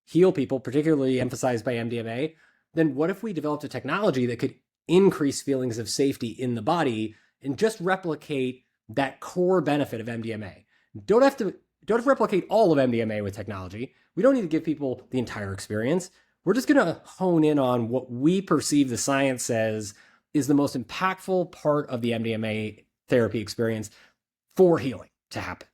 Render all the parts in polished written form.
heal people, particularly emphasized by MDMA, then what if we developed a technology that could increase feelings of safety in the body and just replicate that core benefit of MDMA? Don't have to replicate all of MDMA with technology. We don't need to give people the entire experience. We're just going to hone in on what we perceive the science says is the most impactful part of the MDMA therapy experience for healing to happen,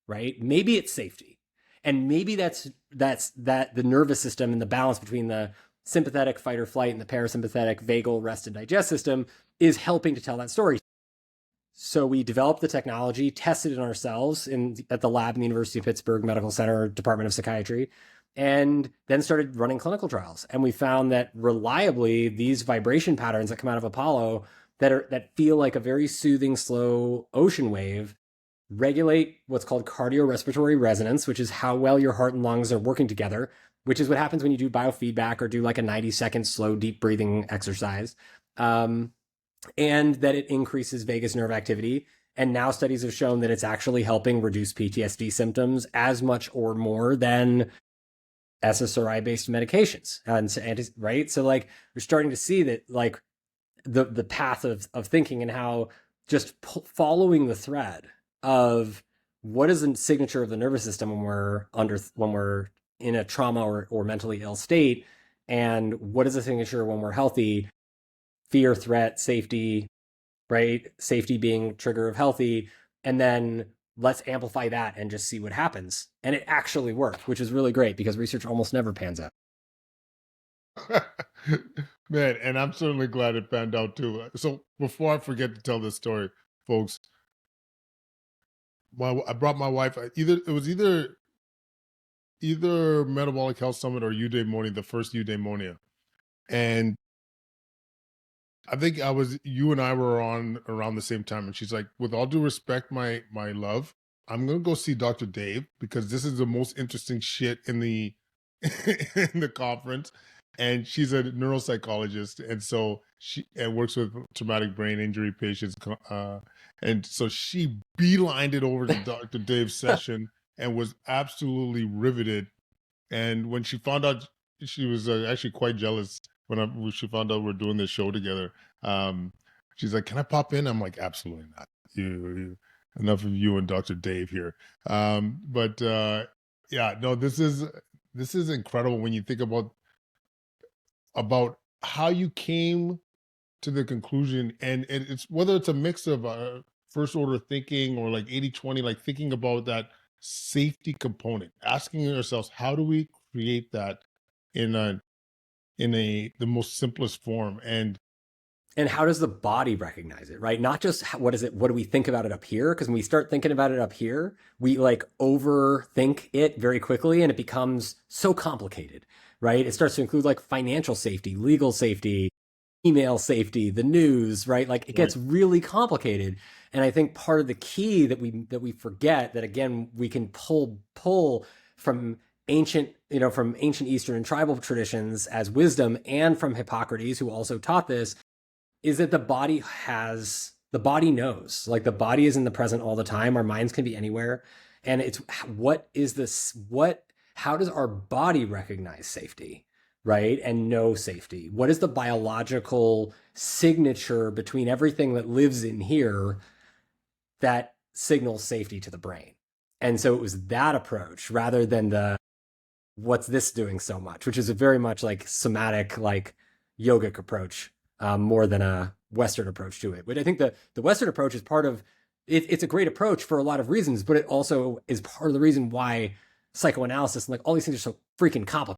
right? Maybe it's safety. And maybe that's the nervous system and the balance between the sympathetic fight or flight and the parasympathetic vagal rest and digest system is helping to tell that story. So we developed the technology, tested it on ourselves at the lab in the University of Pittsburgh Medical Center Department of Psychiatry, and then started running clinical trials. And we found that reliably, these vibration patterns that come out of Apollo that feel like a very soothing, slow ocean wave regulate what's called cardiorespiratory resonance, which is how well your heart and lungs are working together, which is what happens when you do biofeedback or do like a 90-second slow, deep breathing exercise. And that it increases vagus nerve activity. And now studies have shown that it's actually helping reduce PTSD symptoms as much or more than SSRI-based medications. And right? So like we're starting to see that like the path of thinking and how just following the thread of what is the signature of the nervous system when we're in a trauma or mentally ill state, and what is the signature when we're healthy? Fear, threat, safety, right? Safety being trigger of healthy. And then let's amplify that and just see what happens. And it actually worked, which is really great because research almost never pans out. Man, and I'm certainly glad it panned out too. So before I forget to tell this story, folks, I brought my wife, either Metabolic Health Summit or Eudaimonia, the first Eudaimonia. And I think you and I were on around the same time. And she's like, with all due respect, my love, I'm going to go see Dr. Dave because this is the most interesting shit in the, in the conference. And she's a neuropsychologist. And so she works with traumatic brain injury patients. And so she beelined it over to Dr. Dave's session and was absolutely riveted. And when she found out, she was actually quite jealous when she found out we're doing this show together. She's like, "Can I pop in?" I'm like, "Absolutely not. You enough of you and Dr. Dave here." Yeah, no, this is incredible when you think about how you came to the conclusion, and it's whether it's a mix of first order thinking or like 80-20, like thinking about that safety component, asking yourselves, how do we create that in the most simplest form, and how does the body recognize it, right? Not just what is it, what do we think about it up here? Because when we start thinking about it up here, we like overthink it very quickly and it becomes so complicated, right? It starts to include like financial safety, legal safety, email safety, the news, right? Like it gets really complicated. And I think part of the key that we forget, that again, we can pull from ancient Eastern and tribal traditions as wisdom, and from Hippocrates, who also taught this, is that the body knows, like the body is in the present all the time. Our minds can be anywhere. And it's, how does our body recognize safety, right? And know safety? What is the biological signature between everything that lives in here that signals safety to the brain? And so it was that approach rather than the, what's this doing so much, which is a very much like somatic, like yogic approach, more than a Western approach to it. But I think the Western approach is part of it. It's a great approach for a lot of reasons, but it also is part of the reason why psychoanalysis and like all these things are so freaking complicated.